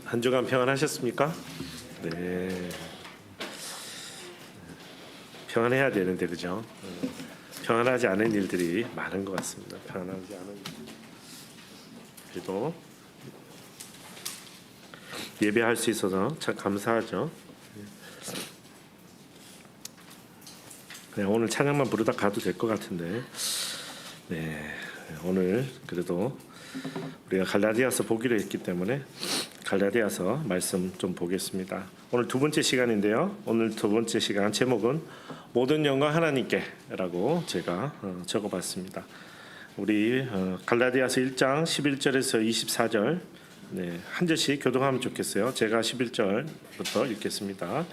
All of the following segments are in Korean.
한 주간 평안하셨습니까? 네. 평안해야 되는데 그죠? 평안하지 않은 일들이 많은 것 같습니다. 평안하지 않은 그래도 예배할 수 있어서 참 감사하죠. 그냥 오늘 찬양만 부르다 가도 될 것 같은데, 네, 오늘 그래도 우리가 갈라디아서 보기로 했기 때문에 갈라디아서 말씀 좀 보겠습니다. 오늘 두 번째 시간인데요. 오늘 두 번째 시간 제목은 모든 영광 하나님께라고 제가 적어봤습니다. 우리 갈라디아서 1장 11절에서 24절 한 절씩 교독하면 좋겠어요. 제가 11절부터 읽겠습니다.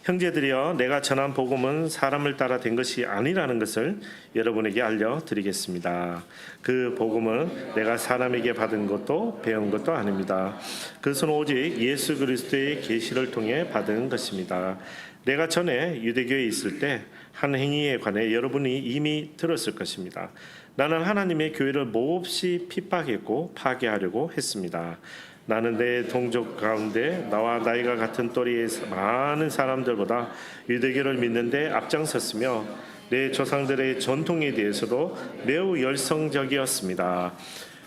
형제들이여, 내가 전한 복음은 사람을 따라 된 것이 아니라는 것을 여러분에게 알려드리겠습니다. 그 복음은 내가 사람에게 받은 것도 배운 것도 아닙니다. 그것은 오직 예수 그리스도의 계시를 통해 받은 것입니다. 내가 전에 유대교에 있을 때 한 행위에 관해 여러분이 이미 들었을 것입니다. 나는 하나님의 교회를 몹시 핍박했고 파괴하려고 했습니다. 나는 내 동족 가운데 나와 나이가 같은 또래의 많은 사람들보다 유대교를 믿는데 앞장섰으며 내 조상들의 전통에 대해서도 매우 열성적이었습니다.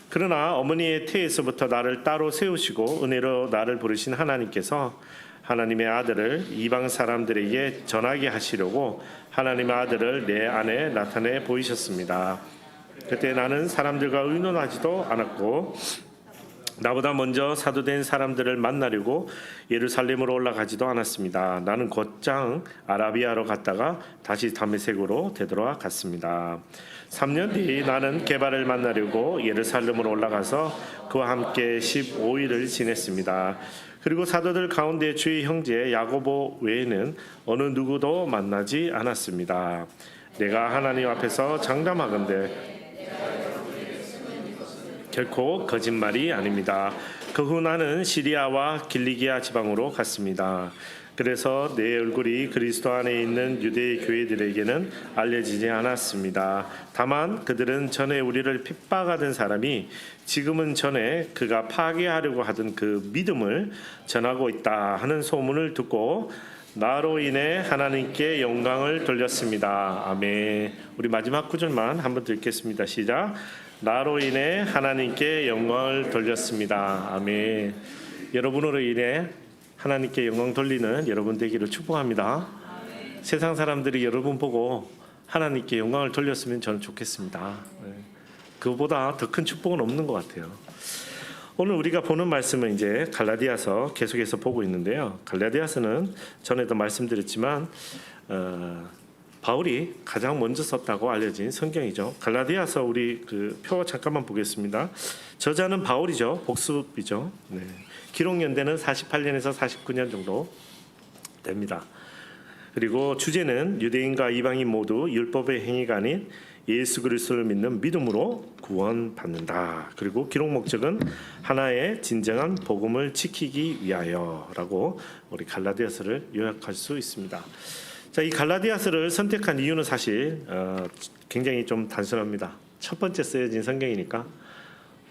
그러나 어머니의 태에서부터 나를 따로 세우시고 은혜로 나를 부르신 하나님께서 하나님의 아들을 이방 사람들에게 전하게 하시려고 하나님의 아들을 내 안에 나타내 보이셨습니다. 그때 나는 사람들과 의논하지도 않았고 나보다 먼저 사도된 사람들을 만나려고 예루살렘으로 올라가지도 않았습니다. 나는 곧장 아라비아로 갔다가 다시 다메섹으로 되돌아갔습니다. 3년 뒤 나는 게바를 만나려고 예루살렘으로 올라가서 그와 함께 15일을 지냈습니다. 그리고 사도들 가운데 주의 형제 야고보 외에는 어느 누구도 만나지 않았습니다. 내가 하나님 앞에서 장담하건대 결코 거짓말이 아닙니다. 그 후 나는 시리아와 길리기아 지방으로 갔습니다. 그래서 내 얼굴이 그리스도 안에 있는 유대 교회들에게는 알려지지 않았습니다. 다만 그들은 전에 우리를 핍박하던 사람이 지금은 전에 그가 파괴하려고 하던 그 믿음을 전하고 있다 하는 소문을 듣고 나로 인해 하나님께 영광을 돌렸습니다. 아멘. 우리 마지막 구절만 한번 읽겠습니다. 시작. 나로 인해 하나님께 영광을 돌렸습니다. 아멘. 여러분으로 인해 하나님께 영광 돌리는 여러분 되기를 축복합니다. 세상 사람들이 여러분 보고 하나님께 영광을 돌렸으면 저는 좋겠습니다. 그보다 더 큰 축복은 없는 것 같아요. 오늘 우리가 보는 말씀은 이제 갈라디아서 계속해서 보고 있는데요. 갈라디아서는 전에도 말씀드렸지만 바울이 가장 먼저 썼다고 알려진 성경이죠. 갈라디아서 우리 그 표 잠깐만 보겠습니다. 저자는 바울이죠. 복습이죠. 기록 연대는 48년에서 49년 정도 됩니다. 그리고 주제는 유대인과 이방인 모두 율법의 행위가 아닌 예수 그리스도를 믿는 믿음으로 구원받는다. 그리고 기록 목적은 하나의 진정한 복음을 지키기 위하여라고 우리 갈라디아서를 요약할 수 있습니다. 자, 이 갈라디아서를 선택한 이유는 사실 굉장히 좀 단순합니다. 첫 번째 쓰여진 성경이니까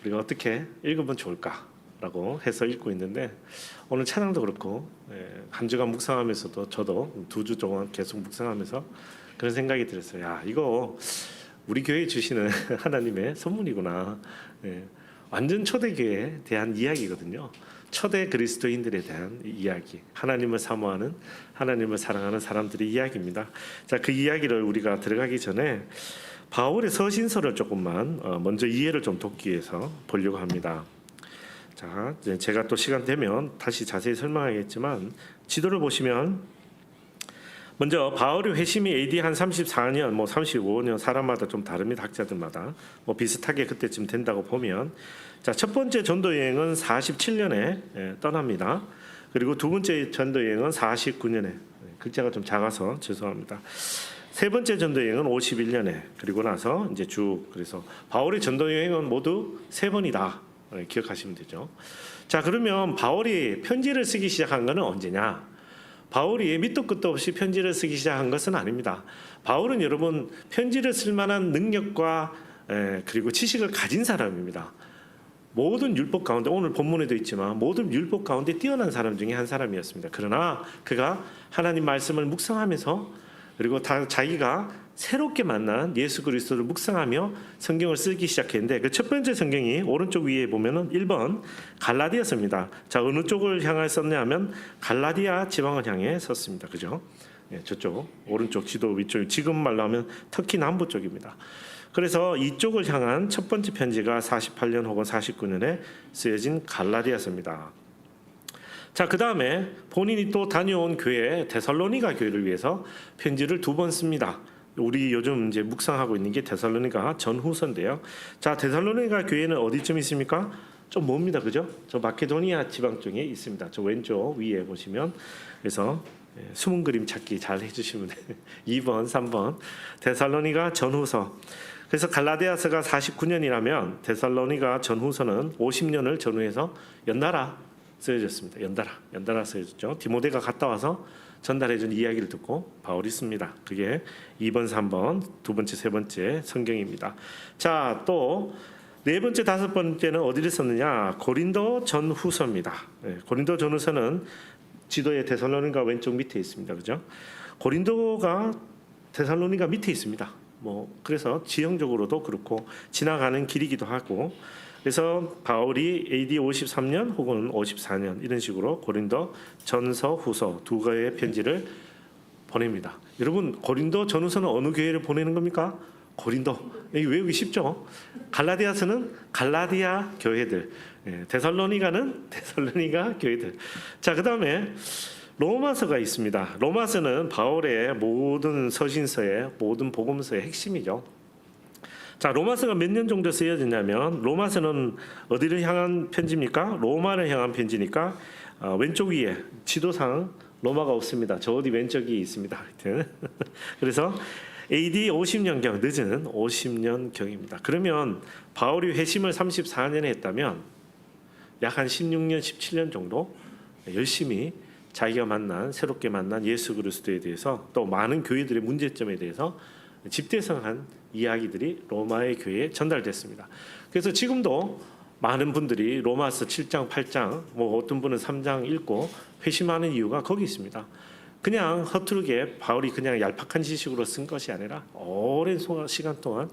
우리가 어떻게 읽으면 좋을까라고 해서 읽고 있는데 오늘 찬양도 그렇고 한 주간 묵상하면서도 저도 2주 동안 계속 묵상하면서 그런 생각이 들었어요. 야, 이거 우리 교회에 주시는 하나님의 선물이구나. 완전 초대교회에 대한 이야기거든요. 초대 그리스도인들에 대한 이야기, 하나님을 사모하는, 하나님을 사랑하는 사람들의 이야기입니다. 자, 그 이야기를 우리가 들어가기 전에 바울의 서신서를 조금만 먼저 이해를 좀 돕기 위해서 보려고 합니다. 자, 제가 또 시간 되면 다시 자세히 설명하겠지만 지도를 보시면 먼저 바울의 회심이 AD 한 34년, 35년 사람마다 좀 다릅니다. 학자들마다 비슷하게 그때쯤 된다고 보면 자, 첫 번째 전도 여행은 47년에 떠납니다. 그리고 두 번째 전도 여행은 49년에 글자가 좀 작아서 죄송합니다. 세 번째 전도 여행은 51년에 그리고 나서 이제 그래서 바울의 전도 여행은 모두 3번이다. 기억하시면 되죠. 자, 그러면 바울이 편지를 쓰기 시작한 것은 언제냐? 바울이 밑도 끝도 없이 편지를 쓰기 시작한 것은 아닙니다. 바울은 여러분 편지를 쓸 만한 능력과 그리고 지식을 가진 사람입니다. 모든 율법 가운데 오늘 본문에도 있지만 모든 율법 가운데 뛰어난 사람 중에 한 사람이었습니다. 그러나 그가 하나님 말씀을 묵상하면서 그리고 자기가 새롭게 만난 예수 그리스도를 묵상하며 성경을 쓰기 시작했는데 그 첫 번째 성경이 오른쪽 위에 보면은 1번 갈라디아서입니다. 자, 어느 쪽을 향해 썼냐면 갈라디아 지방을 향해 썼습니다. 그죠? 예, 저쪽 오른쪽 지도 위쪽, 지금 말로 하면 터키 남부 쪽입니다. 그래서 이쪽을 향한 첫 번째 편지가 48년 혹은 49년에 쓰여진 갈라디아서입니다. 자, 그 다음에 본인이 또 다녀온 교회 데살로니가 교회를 위해서 편지를 2번 씁니다. 우리 요즘 이제 묵상하고 있는 게 데살로니가 전후서인데요. 자, 데살로니가 교회는 어디쯤 있습니까? 좀 멉니다, 그죠? 저 마케도니아 지방 쪽에 있습니다. 저 왼쪽 위에 보시면. 그래서 숨은 그림 찾기 잘 해주시면 돼요. 2번, 3번 데살로니가 전후서. 그래서 갈라디아서가 49년이라면 데살로니가 전후서는 50년을 전후해서 연달아 쓰여졌습니다. 연달아 쓰여졌죠. 디모데가 갔다 와서 전달해준 이야기를 듣고 바울이 씁니다. 그게 2번, 3번, 두 번째, 세 번째 성경입니다. 자, 또 네 번째, 다섯 번째는 어디를 썼느냐? 고린도 전후서입니다. 고린도 전후서는 지도의 데살로니가 왼쪽 밑에 있습니다. 그죠? 고린도가 데살로니가 밑에 있습니다. 그래서 지형적으로도 그렇고 지나가는 길이기도 하고, 그래서 바울이 AD 53년 혹은 54년 이런 식으로 고린도 전서 후서 두 개의 편지를 보냅니다. 여러분, 고린도 전후서는 어느 교회를 보내는 겁니까? 고린도. 외우기 쉽죠? 갈라디아서는 갈라디아 교회들, 데살로니가는 데살로니가 교회들. 자, 그 다음에 로마서가 있습니다. 로마서는 바울의 모든 서신서의 모든 복음서의 핵심이죠. 자, 로마서가 몇 년 정도 쓰여졌냐면 로마서는 어디를 향한 편지입니까? 로마를 향한 편지니까 왼쪽 위에 지도상 로마가 없습니다. 저 어디 왼쪽이 있습니다. 하여튼 그래서 AD 50년경, 늦은 50년경입니다. 그러면 바울이 회심을 34년에 했다면 약 한 16년, 17년 정도 열심히 자기가 새롭게 만난 예수 그리스도에 대해서 또 많은 교회들의 문제점에 대해서 집대성한 이야기들이 로마의 교회에 전달됐습니다. 그래서 지금도 많은 분들이 로마서 7장, 8장, 어떤 분은 3장 읽고 회심하는 이유가 거기 있습니다. 그냥 허투루게 바울이 그냥 얄팍한 지식으로 쓴 것이 아니라 오랜 시간 동안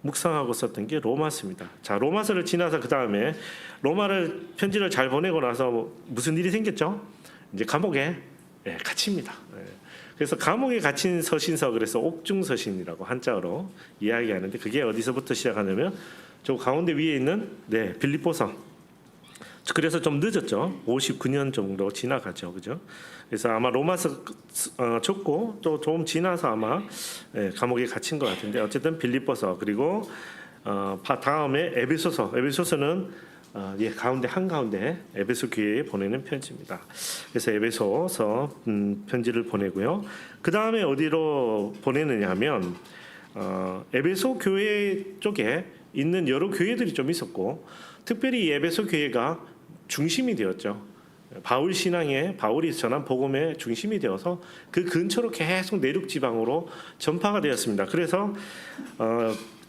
묵상하고 썼던 게 로마서입니다. 자, 로마서를 지나서 그 다음에 로마를 편지를 잘 보내고 나서 무슨 일이 생겼죠? 이제 감옥에 갇힙니다. 그래서 감옥에 갇힌 서신서, 그래서 옥중서신이라고 한자어로 이야기하는데 그게 어디서부터 시작하냐면 저 가운데 위에 있는 빌립보서. 그래서 좀 늦었죠. 59년 정도 지나가죠, 그죠? 그래서 아마 로마서 쳤고 또 좀 지나서 아마 감옥에 갇힌 것 같은데 어쨌든 빌립보서, 그리고 다음에 에베소서는 가운데 한가운데 에베소 교회에 보내는 편지입니다. 그래서 에베소서 편지를 보내고요. 그 다음에 어디로 보내느냐면 에베소 교회 쪽에 있는 여러 교회들이 좀 있었고, 특별히 이 에베소 교회가 중심이 되었죠. 바울 신앙에, 바울이 전한 복음의 중심이 되어서 그 근처로 계속 내륙 지방으로 전파가 되었습니다. 그래서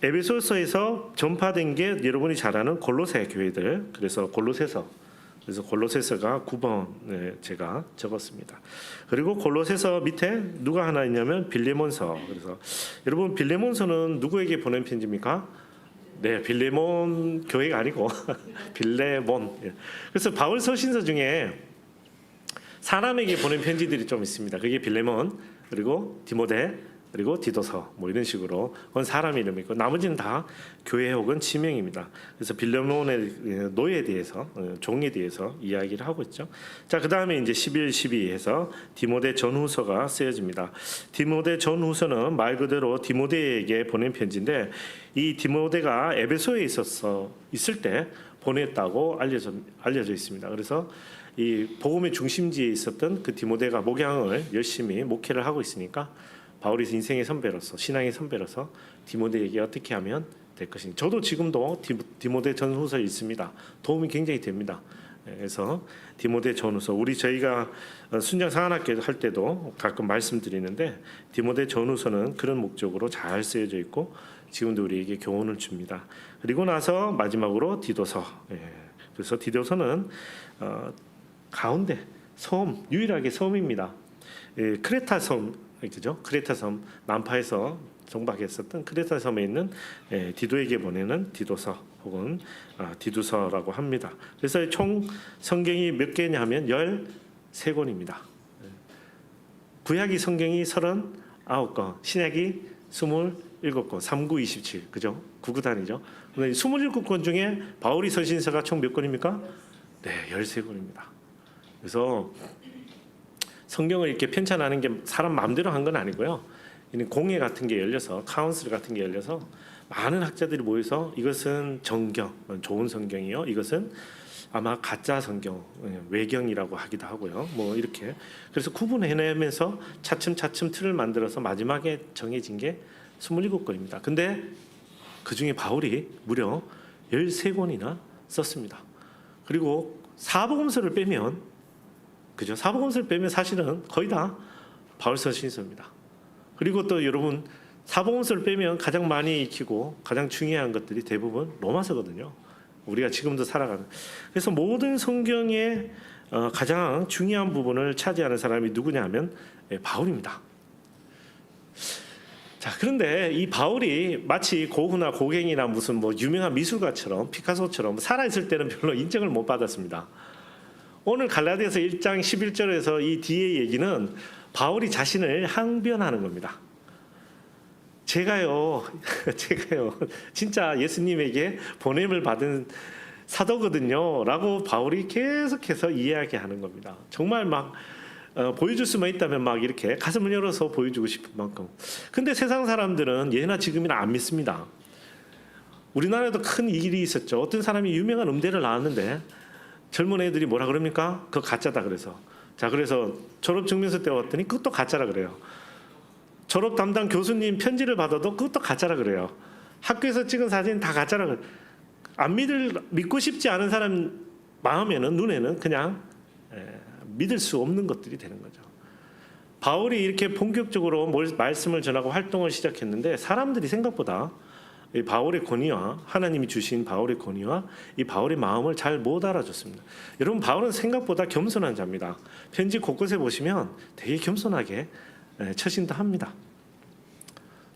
에베소서에서 전파된 게 여러분이 잘 아는 골로새 교회들, 그래서 골로새서가 9번 제가 적었습니다. 그리고 골로새서 밑에 누가 하나 있냐면 빌레몬서. 그래서 여러분, 빌레몬서는 누구에게 보낸 편지입니까? 빌레몬 교회가 아니고 빌레몬. 그래서 바울 서신서 중에 사람에게 보낸 편지들이 좀 있습니다. 그게 빌레몬, 그리고 디모데, 그리고 디도서, 이런 식으로 그건 사람 이름이고 나머지는 다 교회 혹은 지명입니다. 그래서 빌레몬의 노예에 대해서, 종에 대해서 이야기를 하고 있죠. 자, 그 다음에 이제 11, 12에서 디모데 전후서가 쓰여집니다. 디모데 전후서는 말 그대로 디모데에게 보낸 편지인데 이 디모데가 에베소에 있을 때 보냈다고 알려져 있습니다. 그래서 이 복음의 중심지에 있었던 그 디모데가 목양을 열심히 목회를 하고 있으니까 바울이 인생의 선배로서, 신앙의 선배로서 디모데에게 어떻게 하면 될 것인지. 저도 지금도 디모데 전후서 읽습니다. 도움이 굉장히 됩니다. 그래서 디모데 전후서, 저희가 순장 상한학교 할 때도 가끔 말씀드리는데 디모데 전후서는 그런 목적으로 잘 쓰여져 있고 지금도 우리에게 교훈을 줍니다. 그리고 나서 마지막으로 디도서. 그래서 디도서는 가운데 섬, 유일하게 섬입니다. 크레타 섬, 그죠? 크레타 섬, 남파에서 정박했었던 크레타 섬에 있는 디도에게 보내는 디도서 혹은 디두서라고 합니다. 그래서 총 성경이 몇 개냐면 13권입니다. 구약이 성경이 39권, 신약이 27권, 3927, 그죠? 구구단이죠. 27권 중에 바울이 서신서가 총 몇 권입니까? 네, 13권입니다. 그래서 성경을 이렇게 편찬하는 게 사람 마음대로 한 건 아니고요. 공회 같은 게 열려서, 카운슬 같은 게 열려서 많은 학자들이 모여서 이것은 정경, 좋은 성경이요. 이것은 아마 가짜 성경, 외경이라고 하기도 하고요. 뭐 이렇게 그래서 구분해내면서 차츰차츰 틀을 만들어서 마지막에 정해진 게 27권입니다. 근데 그 중에 바울이 무려 13권이나 썼습니다. 그리고 사복음서를 빼면, 그죠? 사복음서를 빼면 사실은 거의 다 바울 서신서입니다. 그리고 또 여러분 사복음서를 빼면 가장 많이 익히고 가장 중요한 것들이 대부분 로마서거든요. 우리가 지금도 살아가는. 그래서 모든 성경의 가장 중요한 부분을 차지하는 사람이 누구냐 하면 바울입니다. 자, 그런데 이 바울이 마치 고흐나 고갱이나 무슨 뭐 유명한 미술가처럼 피카소처럼 살아있을 때는 별로 인정을 못 받았습니다. 오늘 갈라디아서 1장 11절에서 이 뒤의 얘기는 바울이 자신을 항변하는 겁니다. 제가요 진짜 예수님에게 보냄을 받은 사도거든요 라고 바울이 계속해서 이야기하는 겁니다. 정말 막 보여줄 수만 있다면 막 이렇게 가슴을 열어서 보여주고 싶은 만큼. 근데 세상 사람들은 예나 지금이나 안 믿습니다. 우리나라에도 큰 일이 있었죠. 어떤 사람이 유명한 음대를 나왔는데 젊은 애들이 뭐라 그럽니까? 그거 가짜다 그래서. 자, 그래서 졸업 증명서 떼왔더니 그것도 가짜라 그래요. 졸업 담당 교수님 편지를 받아도 그것도 가짜라 그래요. 학교에서 찍은 사진 다 가짜라 그래요. 믿고 싶지 않은 사람 마음에는, 눈에는 그냥 믿을 수 없는 것들이 되는 거죠. 바울이 이렇게 본격적으로 말씀을 전하고 활동을 시작했는데 사람들이 생각보다 이 바울의 권위와 하나님이 주신 바울의 권위와 이 바울의 마음을 잘 못 알아줬습니다. 여러분, 바울은 생각보다 겸손한 자입니다. 편지 곳곳에 보시면 되게 겸손하게 처신도 합니다.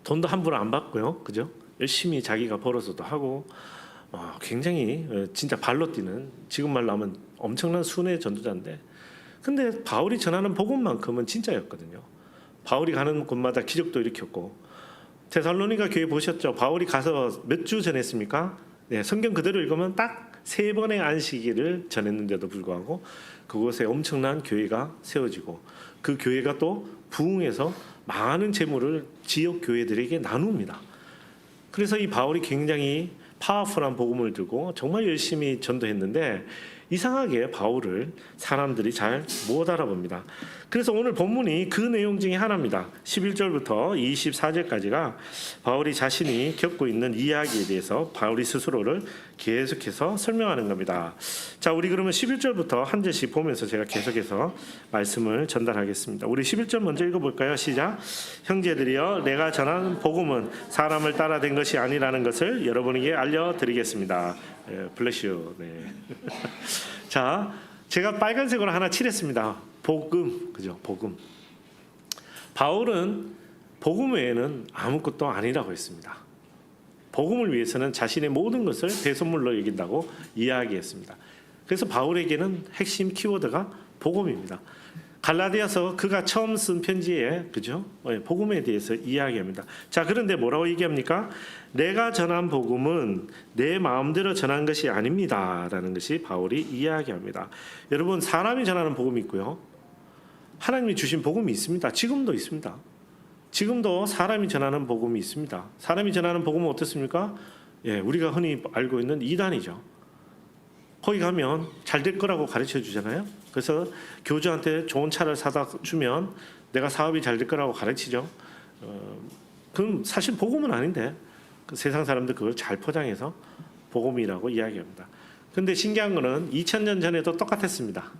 돈도 함부로 안 받고요, 그죠? 열심히 자기가 벌어서도 하고 굉장히 진짜 발로 뛰는, 지금 말로 하면 엄청난 순회 전도자인데, 근데 바울이 전하는 복음만큼은 진짜였거든요. 바울이 가는 곳마다 기적도 일으켰고, 데살로니가 교회 보셨죠? 바울이 가서 몇 주 전했습니까? 네, 성경 그대로 읽으면 딱 3번의 안식일을 전했는데도 불구하고 그곳에 엄청난 교회가 세워지고 그 교회가 또 부흥해서 많은 재물을 지역 교회들에게 나눕니다. 그래서 이 바울이 굉장히 파워풀한 복음을 들고 정말 열심히 전도했는데 이상하게 바울을 사람들이 잘 못 알아봅니다. 그래서 오늘 본문이 그 내용 중에 하나입니다. 11절부터 24절까지가 바울이 자신이 겪고 있는 이야기에 대해서 바울이 스스로를 계속해서 설명하는 겁니다. 자, 우리 그러면 11절부터 한 절씩 보면서 제가 계속해서 말씀을 전달하겠습니다. 우리 11절 먼저 읽어볼까요? 시작. 형제들이여, 내가 전하는 복음은 사람을 따라 된 것이 아니라는 것을 여러분에게 알려드리겠습니다. 블레시오. 네. 자, 제가 빨간색으로 하나 칠했습니다. 복음, 그죠? 복음. 바울은 복음 외에는 아무것도 아니라고 했습니다. 복음을 위해서는 자신의 모든 것을 대선물로 여긴다고 이야기했습니다. 그래서 바울에게는 핵심 키워드가 복음입니다. 갈라디아서 그가 처음 쓴 편지에, 그죠? 복음에 대해서 이야기합니다. 자, 그런데 뭐라고 얘기합니까? 내가 전한 복음은 내 마음대로 전한 것이 아닙니다 라는 것이 바울이 이야기합니다. 여러분, 사람이 전하는 복음이 있고요, 하나님이 주신 복음이 있습니다. 지금도 있습니다. 지금도 사람이 전하는 복음이 있습니다. 사람이 전하는 복음은 어떻습니까? 우리가 흔히 알고 있는 이단이죠. 거기 가면 잘 될 거라고 가르쳐 주잖아요. 그래서 교주한테 좋은 차를 사다 주면 내가 사업이 잘 될 거라고 가르치죠. 그럼 사실 복음은 아닌데 그 세상 사람들 그걸 잘 포장해서 복음이라고 이야기합니다. 근데 신기한 거는 2000년 전에도 똑같았습니다.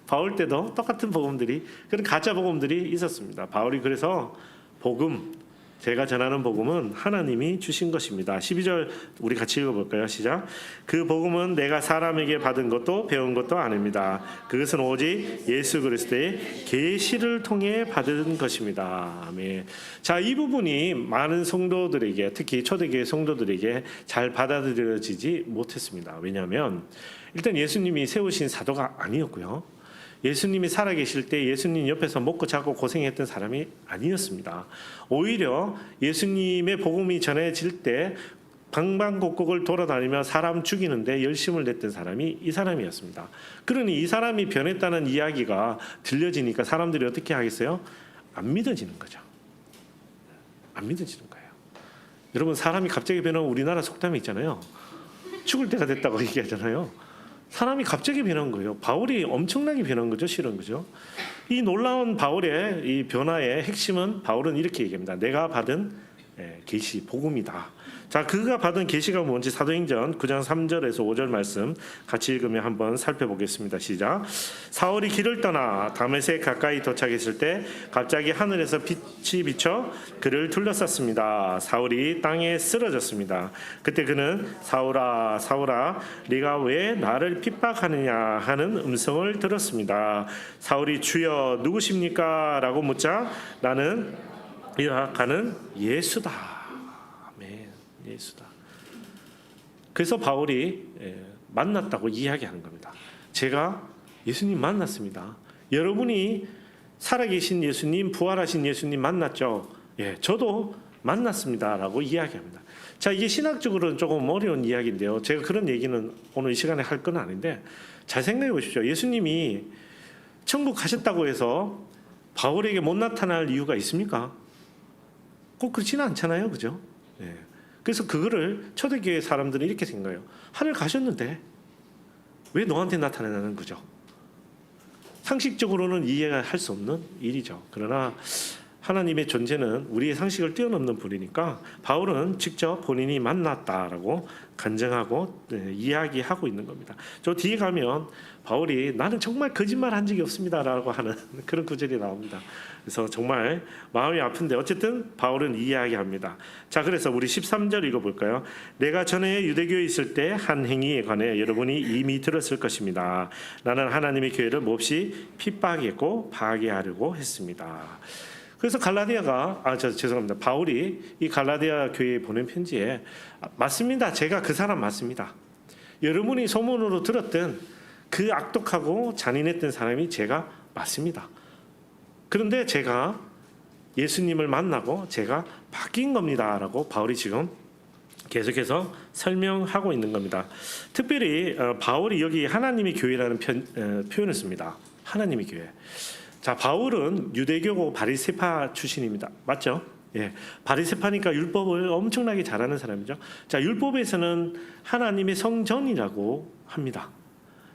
바울 때도 똑같은 복음들이, 그런 가짜 복음들이 있었습니다. 바울이 그래서 복음, 제가 전하는 복음은 하나님이 주신 것입니다. 12절 우리 같이 읽어볼까요? 시작. 그 복음은 내가 사람에게 받은 것도 배운 것도 아닙니다. 그것은 오직 예수 그리스도의 계시를 통해 받은 것입니다. 아멘. 자, 이 부분이 많은 성도들에게, 특히 초대교회 성도들에게 잘 받아들여지지 못했습니다. 왜냐하면 일단 예수님이 세우신 사도가 아니었고요. 예수님이 살아계실 때 예수님 옆에서 먹고 자고 고생했던 사람이 아니었습니다. 오히려 예수님의 복음이 전해질 때 방방곡곡을 돌아다니며 사람 죽이는데 열심을 냈던 사람이 이 사람이었습니다. 그러니 이 사람이 변했다는 이야기가 들려지니까 사람들이 어떻게 하겠어요? 안 믿어지는 거죠. 안 믿어지는 거예요. 여러분, 사람이 갑자기 변하면 우리나라 속담이 있잖아요. 죽을 때가 됐다고 얘기하잖아요. 사람이 갑자기 변한 거예요. 바울이 엄청나게 변한 거죠. 실은 그죠? 이 놀라운 바울의 이 변화의 핵심은 바울은 이렇게 얘기합니다. 내가 받은 계시, 복음이다. 자, 그가 받은 계시가 뭔지 사도행전 9장 3절에서 5절 말씀 같이 읽으면 한번 살펴보겠습니다. 시작. 사울이 길을 떠나 다메섹 가까이 도착했을 때 갑자기 하늘에서 빛이 비쳐 그를 둘러쌌습니다. 사울이 땅에 쓰러졌습니다. 그때 그는 사울아 사울아 네가 왜 나를 핍박하느냐 하는 음성을 들었습니다. 사울이 주여 누구십니까? 라고 묻자 나는 가는 예수다. 예수다. 그래서 바울이 만났다고 이야기하는 겁니다. 제가 예수님 만났습니다. 여러분이 살아계신 예수님, 부활하신 예수님 만났죠? 예, 저도 만났습니다라고 이야기합니다. 자, 이게 신학적으로는 조금 어려운 이야기인데요. 제가 그런 얘기는 오늘 이 시간에 할 건 아닌데 잘 생각해 보십시오. 예수님이 천국 가셨다고 해서 바울에게 못 나타날 이유가 있습니까? 꼭 그렇지는 않잖아요, 그죠? 예. 그래서 그거를 초대교회 사람들은 이렇게 생각해요. 하늘 가셨는데 왜 너한테 나타나는 거죠? 상식적으로는 이해할 수 없는 일이죠. 그러나 하나님의 존재는 우리의 상식을 뛰어넘는 분이니까 바울은 직접 본인이 만났다라고 간증하고 이야기하고 있는 겁니다. 저 뒤에 가면 바울이 나는 정말 거짓말 한 적이 없습니다라고 하는 그런 구절이 나옵니다. 그래서 정말 마음이 아픈데 어쨌든 바울은 이야기합니다. 자, 그래서 우리 13절 읽어볼까요? 내가 전에 유대교에 있을 때 한 행위에 관해 여러분이 이미 들었을 것입니다. 나는 하나님의 교회를 몹시 핍박했고 파괴하려고 했습니다. 그래서 죄송합니다. 바울이 이 갈라디아 교회에 보낸 편지에 맞습니다. 제가 그 사람 맞습니다. 여러분이 소문으로 들었던 그 악독하고 잔인했던 사람이 제가 맞습니다. 그런데 제가 예수님을 만나고 제가 바뀐 겁니다라고 바울이 지금 계속해서 설명하고 있는 겁니다. 특별히 바울이 여기 하나님의 교회라는 표현을 씁니다. 하나님의 교회. 자, 바울은 유대교고 바리새파 출신입니다. 맞죠? 예, 바리새파니까 율법을 엄청나게 잘하는 사람이죠. 자, 율법에서는 하나님의 성전이라고 합니다.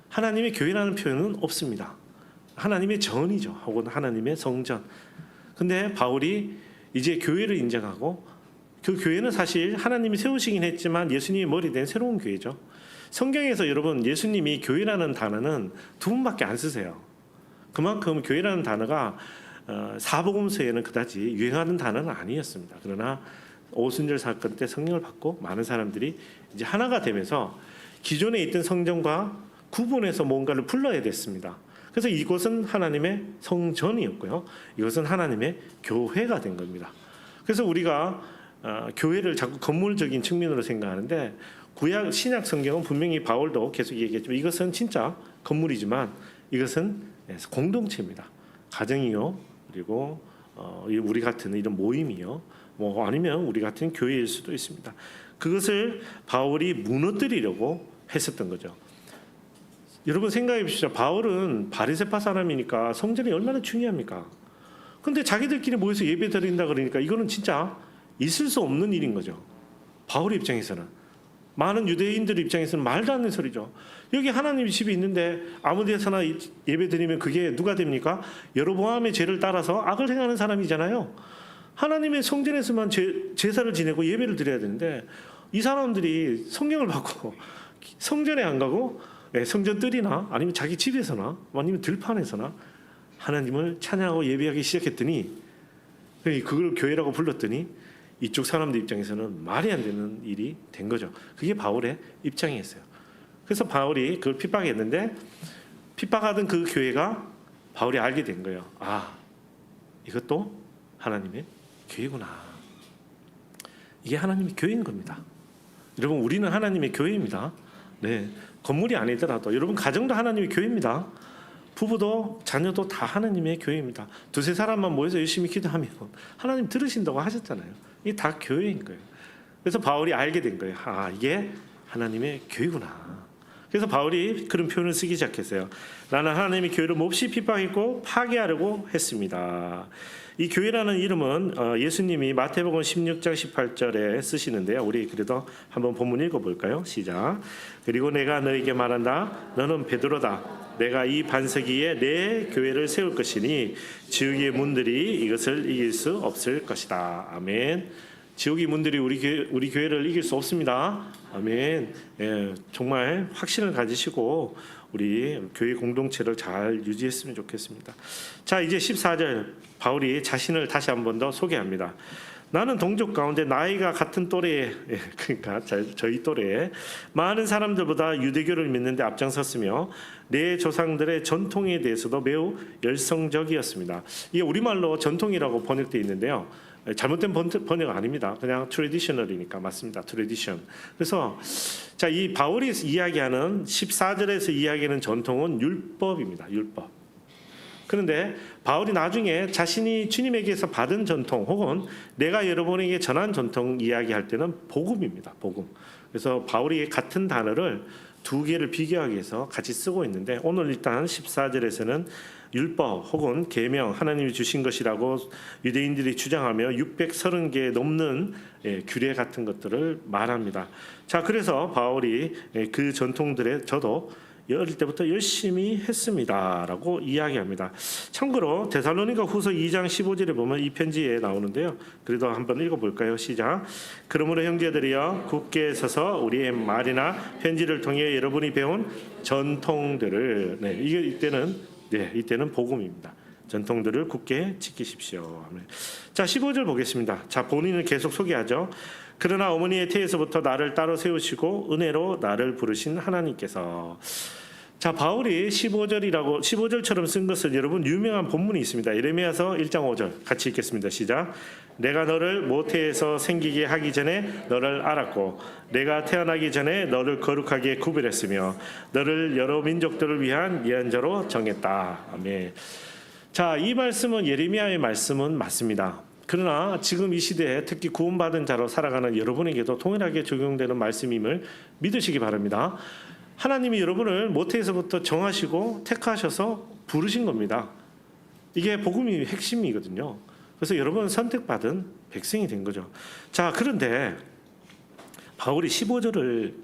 하나님의 교회라는 표현은 없습니다. 하나님의 전이죠. 혹은 하나님의 성전. 근데 바울이 이제 교회를 인정하고 그 교회는 사실 하나님이 세우시긴 했지만 예수님이 머리 된 새로운 교회죠. 성경에서 여러분 예수님이 교회라는 단어는 두 분밖에 안 쓰세요. 그만큼 교회라는 단어가 사복음서에는 그다지 유행하는 단어는 아니었습니다. 그러나 오순절 사건 때 성령을 받고 많은 사람들이 이제 하나가 되면서 기존에 있던 성전과 구분해서 뭔가를 불러야 됐습니다. 그래서 이곳은 하나님의 성전이었고요. 이것은 하나님의 교회가 된 겁니다. 그래서 우리가 교회를 자꾸 건물적인 측면으로 생각하는데 구약 신약 성경은 분명히 바울도 계속 얘기했지만 이것은 진짜 건물이지만 이것은 공동체입니다. 가정이요, 그리고 우리 같은 이런 모임이요, 뭐 아니면 우리 같은 교회일 수도 있습니다. 그것을 바울이 무너뜨리려고 했었던 거죠. 여러분 생각해 보시죠. 바울은 바리새파 사람이니까 성전이 얼마나 중요합니까? 근데 자기들끼리 모여서 예배 드린다 그러니까 이거는 진짜 있을 수 없는 일인 거죠. 바울 입장에서는. 많은 유대인들 입장에서는 말도 안 되는 소리죠. 여기 하나님 집이 있는데 아무 데서나 예배 드리면 그게 누가 됩니까? 여로보암의 죄를 따라서 악을 행하는 사람이잖아요. 하나님의 성전에서만 제사를 지내고 예배를 드려야 되는데 이 사람들이 성경을 받고 성전에 안 가고 성전뜰이나 아니면 자기 집에서나 아니면 들판에서나 하나님을 찬양하고 예배하기 시작했더니 그걸 교회라고 불렀더니 이쪽 사람들 입장에서는 말이 안 되는 일이 된 거죠. 그게 바울의 입장이었어요. 그래서 바울이 그걸 핍박했는데 핍박하던 그 교회가 바울이 알게 된 거예요. 아, 이것도 하나님의 교회구나. 이게 하나님의 교회인 겁니다. 여러분, 우리는 하나님의 교회입니다. 네, 건물이 아니더라도 여러분 가정도 하나님의 교회입니다. 부부도 자녀도 다 하나님의 교회입니다. 두세 사람만 모여서 열심히 기도하면 하나님 들으신다고 하셨잖아요. 이게 다 교회인 거예요. 그래서 바울이 알게 된 거예요. 아, 이게 하나님의 교회구나. 그래서 바울이 그런 표현을 쓰기 시작했어요. 나는 하나님의 교회를 몹시 핍박했고 파괴하려고 했습니다. 이 교회라는 이름은 예수님이 마태복음 16장 18절에 쓰시는데요. 우리 그래도 한번 본문 읽어볼까요? 시작. 그리고 내가 너에게 말한다. 너는 베드로다. 내가 이 반석 위에 내 교회를 세울 것이니 지옥의 문들이 이것을 이길 수 없을 것이다. 아멘. 지옥의 문들이 우리 교회를 이길 수 없습니다. 아멘. 예, 정말 확신을 가지시고 우리 교회 공동체를 잘 유지했으면 좋겠습니다. 자, 이제 14절 바울이 자신을 다시 한 번 더 소개합니다. 나는 동족 가운데 나이가 같은 또래에, 그러니까 저희 또래에 많은 사람들보다 유대교를 믿는 데 앞장섰으며 내 조상들의 전통에 대해서도 매우 열성적이었습니다. 이게 우리말로 전통이라고 번역되어 있는데요. 잘못된 번역 아닙니다. 그냥 트래디셔널이니까 맞습니다. 트래디션. 그래서 자, 이 바울이 이야기하는 14절에서 이야기하는 전통은 율법입니다. 율법. 그런데 바울이 나중에 자신이 주님에게서 받은 전통 혹은 내가 여러분에게 전한 전통 이야기할 때는 복음입니다. 복음. 그래서 바울이 같은 단어를 두 개를 비교하기 위해서 같이 쓰고 있는데 오늘 일단 14절에서는 율법 혹은 계명 하나님이 주신 것이라고 유대인들이 주장하며 630개 넘는 규례 같은 것들을 말합니다. 자, 그래서 바울이 그 전통들에 저도 어릴 때부터 열심히 했습니다라고 이야기합니다. 참고로 데살로니가 후서 2장 15절에 보면 이 편지에 나오는데요. 그래도 한번 읽어볼까요? 시작. 그러므로 형제들이여 굳게 서서 우리의 말이나 편지를 통해 여러분이 배운 전통들을 이때는 복음입니다. 전통들을 굳게 지키십시오. 자, 15절 보겠습니다. 자, 본인을 계속 소개하죠. 그러나 어머니의 태에서부터 나를 따로 세우시고 은혜로 나를 부르신 하나님께서. 자, 바울이 15절처럼 쓴 것은 여러분 유명한 본문이 있습니다. 예레미야서 1장 5절 같이 읽겠습니다. 시작. 내가 너를 모태에서 생기게 하기 전에 너를 알았고 내가 태어나기 전에 너를 거룩하게 구별했으며 너를 여러 민족들을 위한 예언자로 정했다. 아멘. 자, 이 말씀은 예레미야의 말씀은 맞습니다. 그러나 지금 이 시대에 특히 구원받은 자로 살아가는 여러분에게도 동일하게 적용되는 말씀임을 믿으시기 바랍니다. 하나님이 여러분을 모태에서부터 정하시고 택하셔서 부르신 겁니다. 이게 복음의 핵심이거든요. 그래서 여러분은 선택받은 백성이 된 거죠. 자, 그런데 바울이 15절을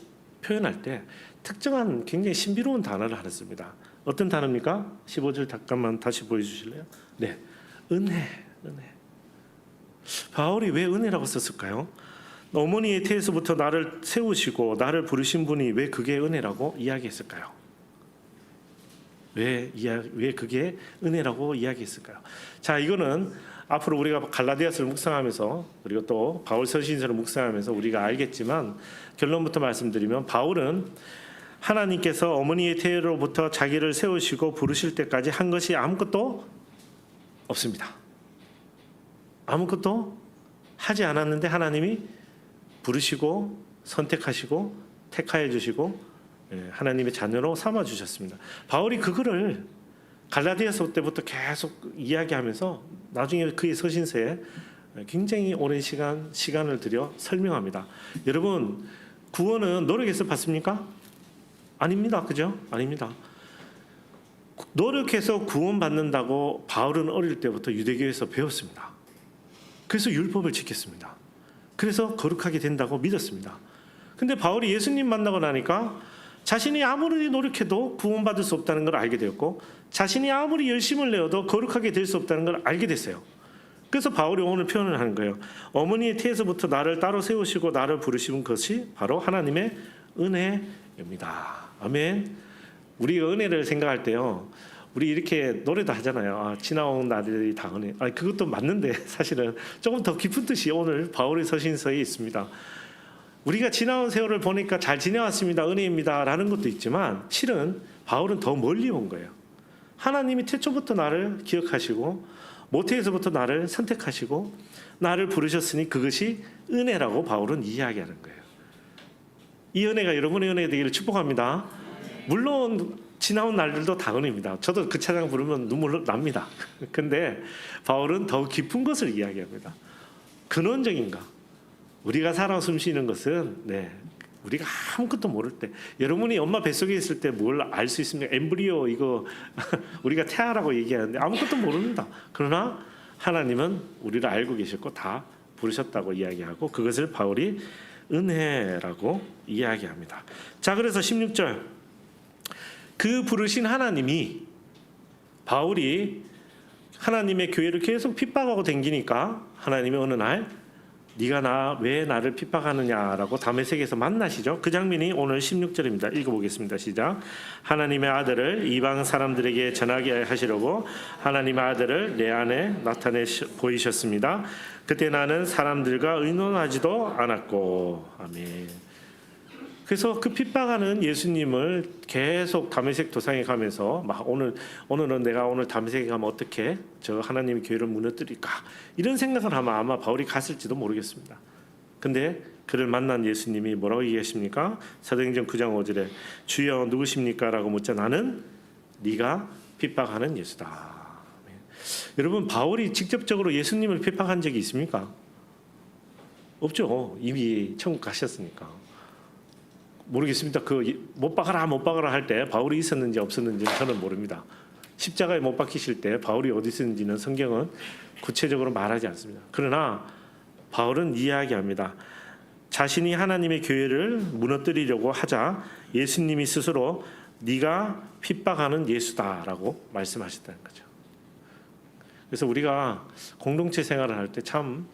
표현할 때 특정한 굉장히 신비로운 단어를 하나 씁니다. 어떤 단어입니까? 15절 잠깐만 다시 보여주실래요? 네, 은혜. 바울이 왜 은혜라고 썼을까요? 어머니의 태에서부터 나를 세우시고 나를 부르신 분이 왜 그게 은혜라고 이야기했을까요? 왜 그게 은혜라고 이야기했을까요? 자, 이거는 앞으로 우리가 갈라디아서를 묵상하면서 그리고 또 바울 서신서를 묵상하면서 우리가 알겠지만 결론부터 말씀드리면 바울은 하나님께서 어머니의 태로부터 자기를 세우시고 부르실 때까지 한 것이 아무것도 없습니다. 아무것도 하지 않았는데 하나님이 부르시고 선택하시고 택하여 주시고 하나님의 자녀로 삼아 주셨습니다. 바울이 그거를 갈라디아서 때부터 계속 이야기하면서 나중에 그의 서신서에 굉장히 오랜 시간을 들여 설명합니다. 여러분, 구원은 노력해서 받습니까? 아닙니다. 그죠? 아닙니다. 노력해서 구원받는다고 바울은 어릴 때부터 유대교에서 배웠습니다. 그래서 율법을 지켰습니다. 그래서 거룩하게 된다고 믿었습니다. 근데 바울이 예수님 만나고 나니까 자신이 아무리 노력해도 구원받을 수 없다는 걸 알게 되었고 자신이 아무리 열심을 내어도 거룩하게 될 수 없다는 걸 알게 됐어요. 그래서 바울이 오늘 표현을 하는 거예요. 어머니의 태에서부터 나를 따로 세우시고 나를 부르신 것이 바로 하나님의 은혜입니다. 아멘. 우리가 은혜를 생각할 때요, 우리 이렇게 노래도 하잖아요. 지나온 날이 다 은혜. 그것도 맞는데 사실은 조금 더 깊은 뜻이 오늘 바울의 서신서에 있습니다. 우리가 지나온 세월을 보니까 잘 지내왔습니다. 은혜입니다. 라는 것도 있지만 실은 바울은 더 멀리 온 거예요. 하나님이 태초부터 나를 기억하시고 모태에서부터 나를 선택하시고 나를 부르셨으니 그것이 은혜라고 바울은 이야기하는 거예요. 이 은혜가 여러분의 은혜 되기를 축복합니다. 물론 지나온 날들도 다 은혜입니다. 저도 그 찬양 부르면 눈물 납니다. 근데 바울은 더 깊은 것을 이야기합니다. 근원적인가? 우리가 살아 숨쉬는 것은 우리가 아무것도 모를 때, 여러분이 엄마 뱃속에 있을 때 뭘 알 수 있습니까? 엠브리오 이거 우리가 태아라고 얘기하는데 아무것도 모릅니다. 그러나 하나님은 우리를 알고 계셨고 다 부르셨다고 이야기하고 그것을 바울이 은혜라고 이야기합니다. 자, 그래서 16절, 그 부르신 하나님이, 바울이 하나님의 교회를 계속 핍박하고 댕기니까 하나님이 어느 날 네가 왜 나를 핍박하느냐라고 다메섹에서 만나시죠. 그 장면이 오늘 16절입니다. 읽어보겠습니다. 시작. 하나님의 아들을 이방 사람들에게 전하게 하시려고 하나님의 아들을 내 안에 나타내 보이셨습니다. 그때 나는 사람들과 의논하지도 않았고. 아멘. 그래서 그 핍박하는 예수님을 계속 다메섹 도상에 가면서 오늘은 내가 오늘 다메섹에 가면 어떻게 저 하나님의 교회를 무너뜨릴까, 이런 생각을 하면 아마 바울이 갔을지도 모르겠습니다. 근데 그를 만난 예수님이 뭐라고 얘기하십니까? 사도행전 9장 5절에 주여 누구십니까? 라고 묻자 나는 네가 핍박하는 예수다. 여러분, 바울이 직접적으로 예수님을 핍박한 적이 있습니까? 없죠. 이미 천국 가셨으니까. 모르겠습니다. 못 박아라 할 때 바울이 있었는지 없었는지는 저는 모릅니다. 십자가에 못 박히실 때 바울이 어디 있었는지는 성경은 구체적으로 말하지 않습니다. 그러나 바울은 이야기합니다. 자신이 하나님의 교회를 무너뜨리려고 하자 예수님이 스스로 네가 핍박하는 예수다라고 말씀하셨다는 거죠. 그래서 우리가 공동체 생활을 할 때 참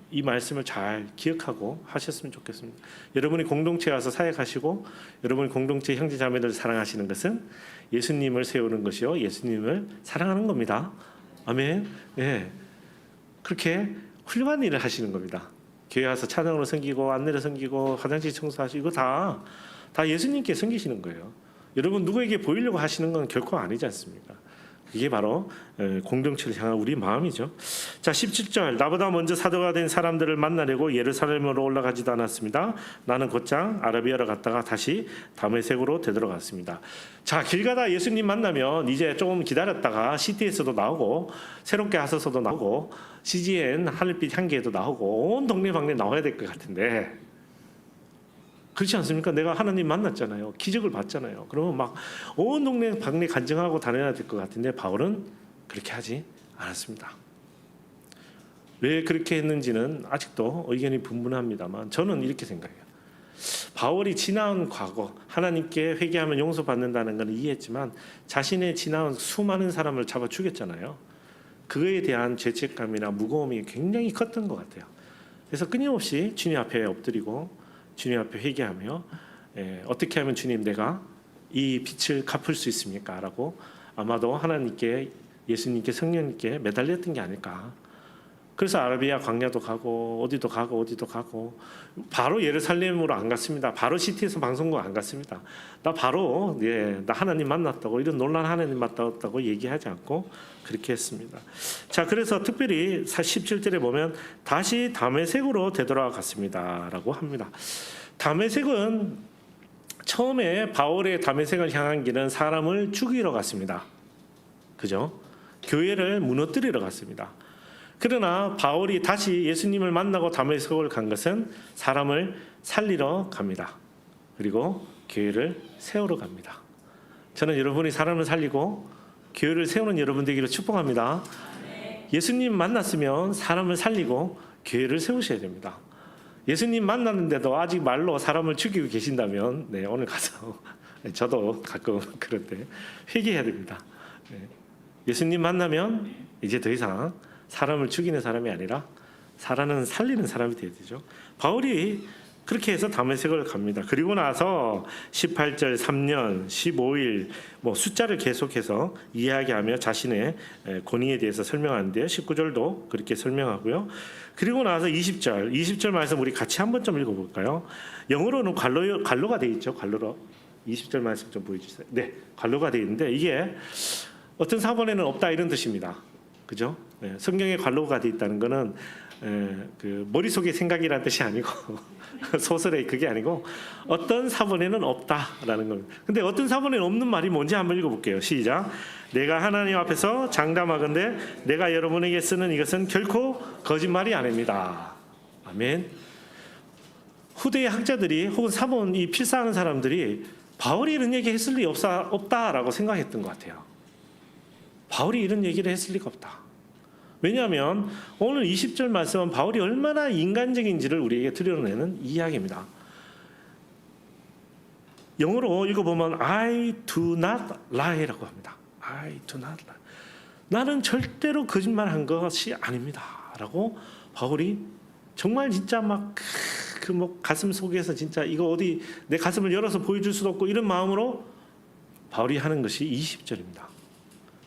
이 말씀을 잘 기억하고 하셨으면 좋겠습니다. 여러분이 공동체에 와서 사역하시고 여러분이 공동체 형제 자매들을 사랑하시는 것은 예수님을 세우는 것이요, 예수님을 사랑하는 겁니다. 아멘. 그렇게 훌륭한 일을 하시는 겁니다. 교회 와서 찬양으로 섬기고 안내로 섬기고 화장실 청소하시고 다 예수님께 섬기시는 거예요. 여러분 누구에게 보이려고 하시는 건 결코 아니지 않습니까? 이게 바로 공동체를 향한 우리 마음이죠. 자, 17절, 나보다 먼저 사도가 된 사람들을 만나려고 예루살렘으로 올라가지도 않았습니다. 나는 곧장 아라비아로 갔다가 다시 다메섹으로 되돌아갔습니다. 자, 길 가다 예수님 만나면 이제 조금 기다렸다가 CT에서도 나오고 새롭게 하소서도 나오고 CGN 하늘빛 향기에도 나오고 온 동네 방네 나와야 될 것 같은데, 그렇지 않습니까? 내가 하나님 만났잖아요. 기적을 봤잖아요. 그러면 막 온 동네 방네 간증하고 다녀야 될 것 같은데 바울은 그렇게 하지 않았습니다. 왜 그렇게 했는지는 아직도 의견이 분분합니다만 저는 이렇게 생각해요. 바울이 지나온 과거, 하나님께 회개하면 용서받는다는 건 이해했지만 자신의 지나온 수많은 사람을 잡아 죽였잖아요. 그거에 대한 죄책감이나 무거움이 굉장히 컸던 것 같아요. 그래서 끊임없이 주님 앞에 엎드리고 주님 앞에 회개하며 어떻게 하면 주님 내가 이 빚을 갚을 수 있습니까? 라고 아마도 하나님께, 예수님께, 성령님께 매달렸던 게 아닐까. 그래서 아라비아 광야도 가고 어디도 가고 바로 예루살렘으로 안 갔습니다. 바로 시티에서 방송국 안 갔습니다. 나 바로 나 하나님 만났다고, 이런 놀란 하나님 만났다고 얘기하지 않고 그렇게 했습니다. 자, 그래서 특별히 17절에 보면 다시 다메섹으로 되돌아갔습니다 라고 합니다. 다메섹은 처음에 바울의 다메섹을 향한 길은 사람을 죽이러 갔습니다. 그죠? 교회를 무너뜨리러 갔습니다. 그러나 바울이 다시 예수님을 만나고 다메섹을 간 것은 사람을 살리러 갑니다. 그리고 교회를 세우러 갑니다. 저는 여러분이 사람을 살리고 교회를 세우는 여러분 되기를 축복합니다. 예수님 만났으면 사람을 살리고 교회를 세우셔야 됩니다. 예수님 만났는데도 아직 말로 사람을 죽이고 계신다면 오늘 가서 저도 가끔 그런데 회개해야 됩니다. 예수님 만나면 이제 더 이상 사람을 죽이는 사람이 아니라 살리는 사람이 되어야 되죠. 바울이 그렇게 해서 다메섹을 갑니다. 그리고 나서 18절 3년 15일 뭐 숫자를 계속해서 이야기하며 자신의 권위에 대해서 설명하는데요. 19절도 그렇게 설명하고요. 그리고 나서 20절 말씀 우리 같이 한번 좀 읽어볼까요? 영어로는 관로가 돼 있죠. 관로로 20절 말씀 좀 보여주세요. 네, 관로가 돼 있는데 이게 어떤 사본에는 없다 이런 뜻입니다. 그죠? 네, 성경에 관로가 돼 있다는 거는 그 머릿속의 생각이라는 뜻이 아니고 소설에 그게 아니고 어떤 사본에는 없다라는 겁니다. 근데 어떤 사본에는 없는 말이 뭔지 한번 읽어볼게요. 시작. 내가 하나님 앞에서 장담하건대 내가 여러분에게 쓰는 이것은 결코 거짓말이 아닙니다. 아멘. 후대의 학자들이 혹은 사본 이 필사하는 사람들이 바울이 이런 얘기 했을 리 없다라고 생각했던 것 같아요. 바울이 이런 얘기를 했을 리가 없다. 왜냐하면 오늘 20절 말씀은 바울이 얼마나 인간적인지를 우리에게 드러내는 이야기입니다. 영어로 읽어보면 I do not lie라고 합니다. I do not lie. 나는 절대로 거짓말한 것이 아닙니다. 라고 바울이 정말 진짜 막 그 뭐 가슴 속에서 진짜 이거 어디 내 가슴을 열어서 보여줄 수도 없고 이런 마음으로 바울이 하는 것이 20절입니다.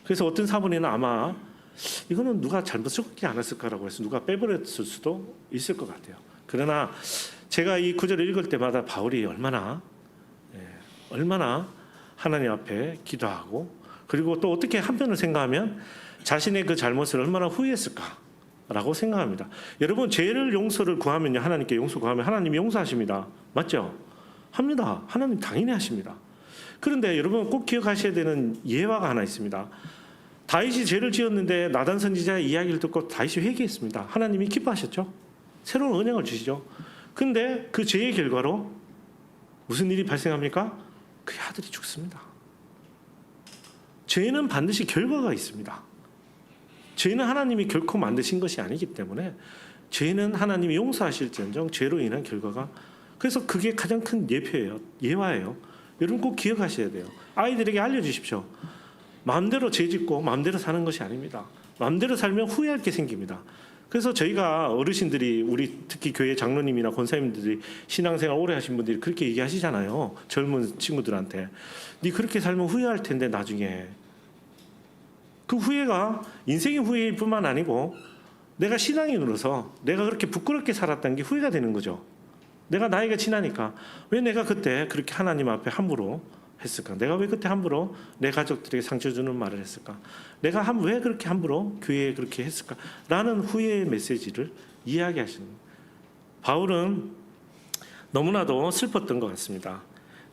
그래서 어떤 사본에는 아마 이거는 누가 잘못 적지 않았을까라고 해서 누가 빼버렸을 수도 있을 것 같아요. 그러나 제가 이 구절을 읽을 때마다 바울이 얼마나 하나님 앞에 기도하고 그리고 또 어떻게 한편을 생각하면 자신의 그 잘못을 얼마나 후회했을까라고 생각합니다. 여러분 죄를 용서를 구하면요 하나님께 용서 구하면 하나님이 용서하십니다. 맞죠? 합니다. 하나님 당연히 하십니다. 그런데 여러분 꼭 기억하셔야 되는 예화가 하나 있습니다. 다윗이 죄를 지었는데 나단 선지자의 이야기를 듣고 다윗이 회개했습니다. 하나님이 기뻐하셨죠. 새로운 언약을 주시죠. 근데 그 죄의 결과로 무슨 일이 발생합니까? 그의 아들이 죽습니다. 죄는 반드시 결과가 있습니다. 죄는 하나님이 결코 만드신 것이 아니기 때문에 죄는 하나님이 용서하실지언정 죄로 인한 결과가 그래서 그게 가장 큰 예화예요. 여러분 꼭 기억하셔야 돼요. 아이들에게 알려주십시오. 마음대로 죄짓고 마음대로 사는 것이 아닙니다. 마음대로 살면 후회할 게 생깁니다. 그래서 저희가 어르신들이 우리 특히 교회 장로님이나 권사님들이 신앙생활 오래 하신 분들이 그렇게 얘기하시잖아요. 젊은 친구들한테. 네 그렇게 살면 후회할 텐데 나중에. 그 후회가 인생의 후회일 뿐만 아니고 내가 신앙인으로서 내가 그렇게 부끄럽게 살았다는 게 후회가 되는 거죠. 내가 나이가 지나니까 왜 내가 그때 그렇게 하나님 앞에 함부로 했을까? 내가 왜 그때 함부로 내 가족들에게 상처 주는 말을 했을까? 내가 왜 그렇게 함부로 교회에 그렇게 했을까? 라는 후회의 메시지를 이야기하시는 거예요. 바울은 너무나도 슬펐던 것 같습니다.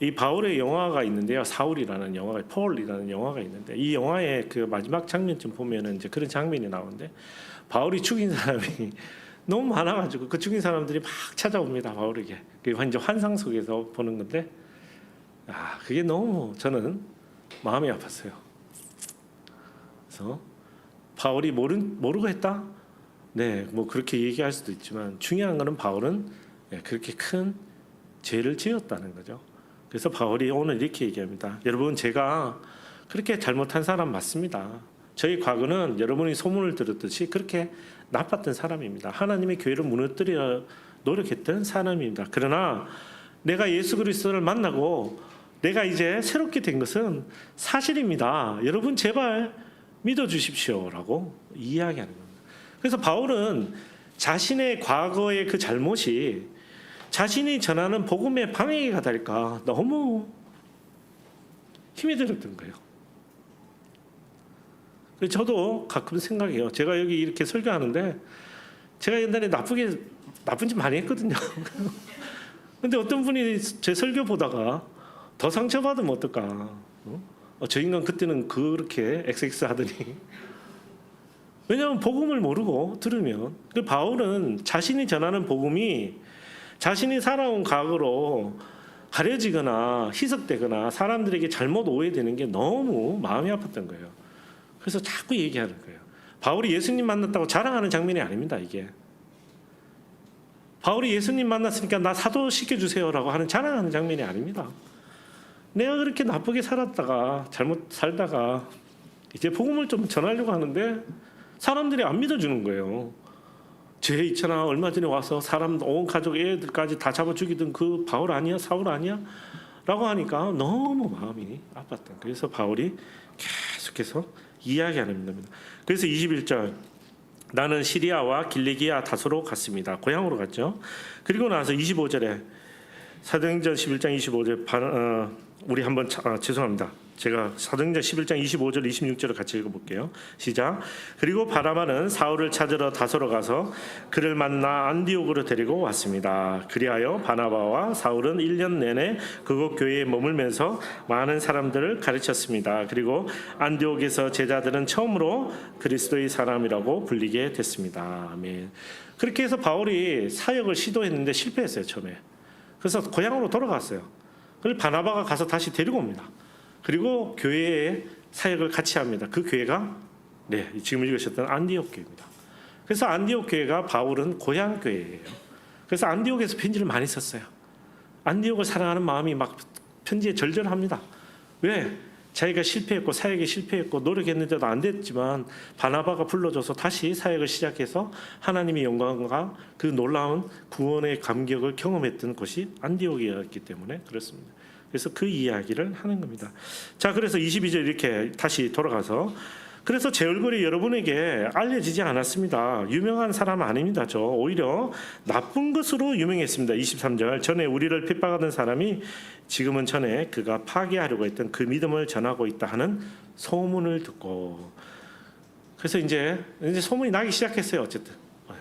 이 바울의 영화가 있는데요. 사울이라는 영화가, 폴이라는 영화가 있는데 이 영화의 그 마지막 장면쯤 보면은 이제 그런 장면이 나오는데 바울이 죽인 사람이 너무 많아가지고 그 죽인 사람들이 막 찾아옵니다. 바울에게. 그게 이제 환상 속에서 보는 건데 그게 너무 저는 마음이 아팠어요. 그래서 바울이 모르고 했다? 네, 뭐 그렇게 얘기할 수도 있지만 중요한 거는 바울은 그렇게 큰 죄를 지었다는 거죠. 그래서 바울이 오늘 이렇게 얘기합니다. 여러분 제가 그렇게 잘못한 사람 맞습니다. 저희 과거는 여러분이 소문을 들었듯이 그렇게 나빴던 사람입니다. 하나님의 교회를 무너뜨려 노력했던 사람입니다. 그러나 내가 예수 그리스도를 만나고 내가 이제 새롭게 된 것은 사실입니다. 여러분 제발 믿어주십시오라고 이야기하는 겁니다. 그래서 바울은 자신의 과거의 그 잘못이 자신이 전하는 복음의 방해가 될까 너무 힘이 들었던 거예요. 저도 가끔 생각해요. 제가 여기 이렇게 설교하는데 제가 옛날에 나쁜 짓 많이 했거든요. 근데 어떤 분이 제 설교 보다가 더 상처받으면 어떨까? 저 인간 그때는 그렇게 XX 하더니 왜냐하면 복음을 모르고 들으면 바울은 자신이 전하는 복음이 자신이 살아온 과거로 가려지거나 희석되거나 사람들에게 잘못 오해되는 게 너무 마음이 아팠던 거예요. 그래서 자꾸 얘기하는 거예요. 바울이 예수님 만났다고 자랑하는 장면이 아닙니다. 이게 바울이 예수님 만났으니까 나 사도 시켜주세요라고 하는 자랑하는 장면이 아닙니다. 내가 그렇게 나쁘게 살았다가 잘못 살다가 이제 복음을 좀 전하려고 하는데 사람들이 안 믿어주는 거예요. 죄 있잖아. 얼마 전에 와서 사람 온 가족 애들까지 다 잡아 죽이던 그 바울 아니야? 사울 아니야? 라고 하니까 너무 마음이 아팠다. 그래서 바울이 계속해서 이야기하는 겁니다. 그래서 21절 나는 시리아와 길리기아 다소로 갔습니다. 고향으로 갔죠. 그리고 나서 25절에 사도행전 11장 25절 우리 한번 죄송합니다. 제가 사도행전 11장 25절 26절을 같이 읽어볼게요. 시작. 그리고 바나바는 사울을 찾으러 다소로 가서 그를 만나 안디옥으로 데리고 왔습니다. 그리하여 바나바와 사울은 1년 내내 그곳 교회에 머물면서 많은 사람들을 가르쳤습니다. 그리고 안디옥에서 제자들은 처음으로 그리스도의 사람이라고 불리게 됐습니다. 아멘. 그렇게 해서 바울이 사역을 시도했는데 실패했어요. 처음에. 그래서 고향으로 돌아갔어요. 그래서 바나바가 가서 다시 데리고 옵니다. 그리고 교회에 사역을 같이 합니다. 그 교회가 지금 읽으셨던 안디옥 교회입니다. 그래서 안디옥 교회가 바울은 고향 교회예요. 그래서 안디옥에서 편지를 많이 썼어요. 안디옥을 사랑하는 마음이 막 편지에 절절합니다. 왜? 자기가 실패했고 사역에 실패했고 노력했는데도 안 됐지만 바나바가 불러줘서 다시 사역을 시작해서 하나님의 영광과 그 놀라운 구원의 감격을 경험했던 곳이 안디옥이었기 때문에 그렇습니다. 그래서 그 이야기를 하는 겁니다. 자, 그래서 22절 이렇게 다시 돌아가서 그래서 제 얼굴이 여러분에게 알려지지 않았습니다. 유명한 사람 아닙니다. 저 오히려 나쁜 것으로 유명했습니다. 23절 전에 우리를 핍박하던 사람이 지금은 전에 그가 파괴하려고 했던 그 믿음을 전하고 있다 하는 소문을 듣고 그래서 이제 소문이 나기 시작했어요.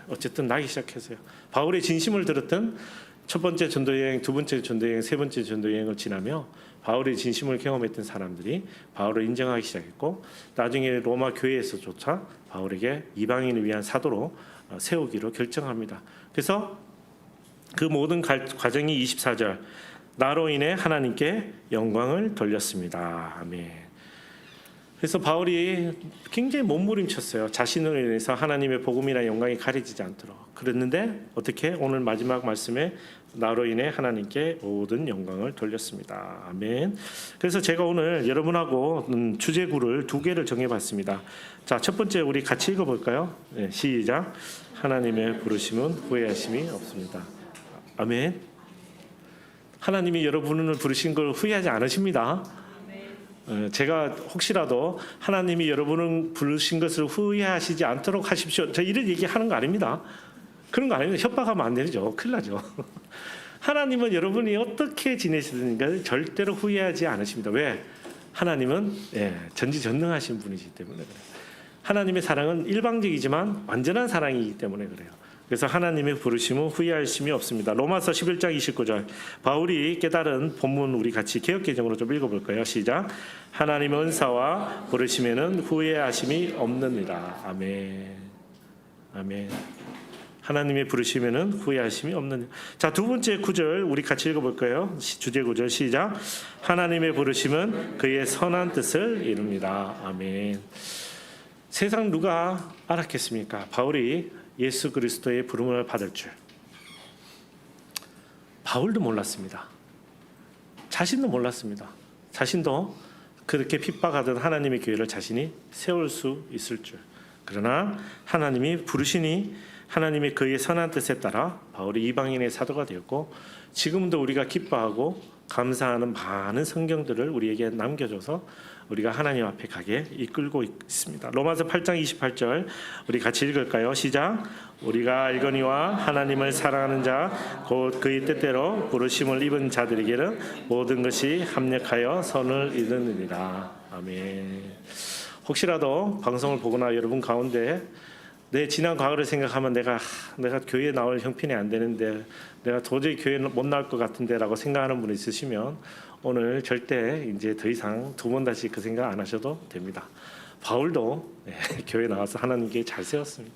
어쨌든 나기 시작했어요. 바울의 진심을 들었던 첫 번째 전도여행, 두 번째 전도여행, 세 번째 전도여행을 지나며 바울의 진심을 경험했던 사람들이 바울을 인정하기 시작했고 나중에 로마 교회에서조차 바울에게 이방인을 위한 사도로 세우기로 결정합니다. 그래서 그 모든 과정이 24절 나로 인해 하나님께 영광을 돌렸습니다. 아멘. 그래서 바울이 굉장히 몸부림쳤어요. 자신으로 인해서 하나님의 복음이나 영광이 가려지지 않도록. 그랬는데 어떻게 오늘 마지막 말씀에 나로 인해 하나님께 모든 영광을 돌렸습니다. 아멘. 그래서 제가 오늘 여러분하고 주제구를 2개를 정해봤습니다. 자, 첫 번째 우리 같이 읽어볼까요? 네, 시작. 하나님의 부르심은 후회하심이 없습니다. 아멘. 하나님이 여러분을 부르신 걸 후회하지 않으십니다. 제가 혹시라도 하나님이 여러분을 부르신 것을 후회하시지 않도록 하십시오. 저 이런 얘기하는 거 아닙니다. 그런 거 아닙니다. 협박하면 안 되죠. 큰일 나죠. 하나님은 여러분이 어떻게 지내시든가 절대로 후회하지 않으십니다. 왜? 하나님은 전지전능하신 분이시기 때문에 그래요. 하나님의 사랑은 일방적이지만 완전한 사랑이기 때문에 그래요. 그래서 하나님의 부르심은 후회하심이 없습니다. 로마서 11장 29절 바울이 깨달은 본문 우리 같이 개역개정으로 좀 읽어볼까요? 시작. 하나님의 은사와 부르심에는 후회하심이 없느니라. 아멘. 아멘. 하나님의 부르심에는 후회하심이 없느니라. 자, 두 번째 구절 우리 같이 읽어볼까요? 주제 구절 시작. 하나님의 부르심은 그의 선한 뜻을 이룹니다. 아멘. 세상 누가 알았겠습니까? 바울이 예수 그리스도의 부름을 받을 줄. 바울도 몰랐습니다. 자신도 몰랐습니다. 자신도 그렇게 핍박하던 하나님의 교회를 자신이 세울 수 있을 줄. 그러나 하나님이 부르시니 하나님의 그의 선한 뜻에 따라 바울이 이방인의 사도가 되었고 지금도 우리가 기뻐하고 감사하는 많은 성경들을 우리에게 남겨줘서 우리가 하나님 앞에 가게 이끌고 있습니다. 로마서 8장 28절 우리 같이 읽을까요? 시작. 우리가 알거니와 하나님을 사랑하는 자 곧 그의 뜻대로 부르심을 입은 자들에게는 모든 것이 합력하여 선을 이루느니라. 아멘. 혹시라도 방송을 보거나 여러분 가운데 내 지난 과거를 생각하면 내가 교회에 나올 형편이 안 되는데 내가 도저히 교회 못 나올 것 같은데라고 생각하는 분이 있으시면 오늘 절대 이제 더 이상 두 번 다시 그 생각 안 하셔도 됩니다. 바울도 교회 나와서 하나님께 잘 세웠습니다.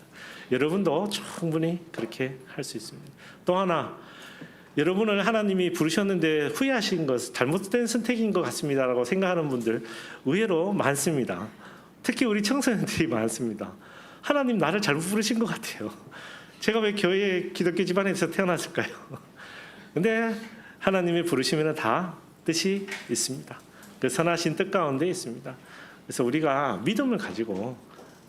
여러분도 충분히 그렇게 할 수 있습니다. 또 하나 여러분을 하나님이 부르셨는데 후회하신 것 잘못된 선택인 것 같습니다라고 생각하는 분들 의외로 많습니다. 특히 우리 청소년들이 많습니다. 하나님 나를 잘못 부르신 것 같아요. 제가 왜 교회 기독교 집안에서 태어났을까요? 근데 하나님의 부르심에는 다 뜻이 있습니다. 그 선하신 뜻 가운데 있습니다. 그래서 우리가 믿음을 가지고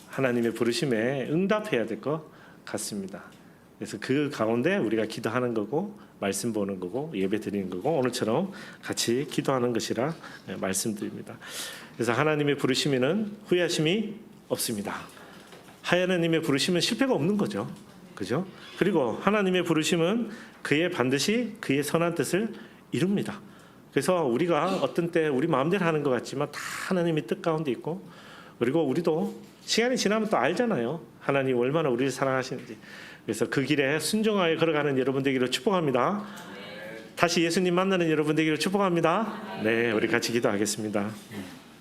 하나님의 부르심에 응답해야 될 것 같습니다. 그래서 그 가운데 우리가 기도하는 거고 말씀 보는 거고 예배 드리는 거고 오늘처럼 같이 기도하는 것이라 말씀드립니다. 그래서 하나님의 부르심에는 후회하심이 없습니다. 하나님의 부르심은 실패가 없는 거죠. 그죠? 그리고 하나님의 부르심은 반드시 그의 선한 뜻을 이룹니다. 그래서 우리가 어떤 때 우리 마음대로 하는 것 같지만 다 하나님의 뜻 가운데 있고, 그리고 우리도 시간이 지나면 또 알잖아요. 하나님 얼마나 우리를 사랑하시는지. 그래서 그 길에 순종하여 걸어가는 여러분 되기를 축복합니다. 다시 예수님 만나는 여러분 되기를 축복합니다. 네, 우리 같이 기도하겠습니다.